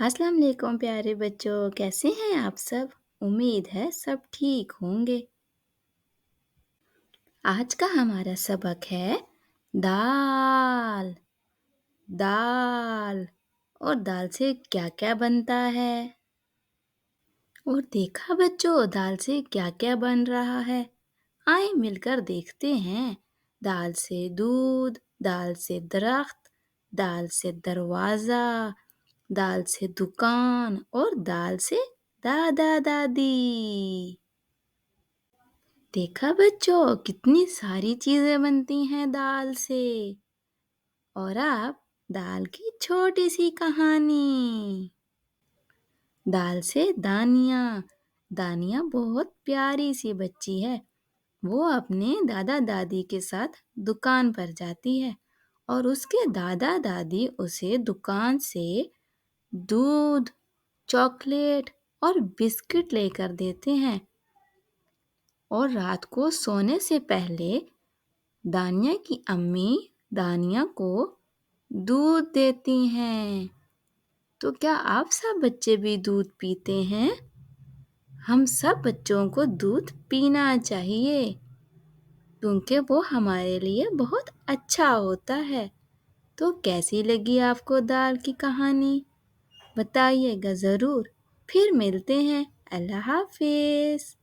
अस्सलाम वालेकुम प्यारे बच्चों, कैसे हैं आप सब? उम्मीद है सब ठीक होंगे। आज का हमारा सबक है दाल। दाल और दाल से क्या-क्या बनता है? और देखा बच्चों दाल से क्या-क्या बन रहा है? आए मिलकर देखते हैं। दाल से दूध, दाल से दरख्त, दाल से दरवाजा, दाल से दुकान और दाल से दादा दादी। देखा बच्चों कितनी सारी चीजें बनती हैं दाल से। और अब दाल की छोटी सी कहानी। दाल से दानिया। दानिया बहुत प्यारी सी बच्ची है। वो अपने दादा दादी के साथ दुकान पर जाती है और उसके दादा दादी उसे दुकान से दूध, चॉकलेट और बिस्किट लेकर देते हैं। और रात को सोने से पहले दानिया की अम्मी दानिया को दूध देती हैं। तो क्या आप सब बच्चे भी दूध पीते हैं? हम सब बच्चों को दूध पीना चाहिए क्योंकि वो हमारे लिए बहुत अच्छा होता है। तो कैसी लगी आपको दाल की कहानी? बताइएगा ज़रूर। फिर मिलते हैं। अल्लाह हाफ़िज़।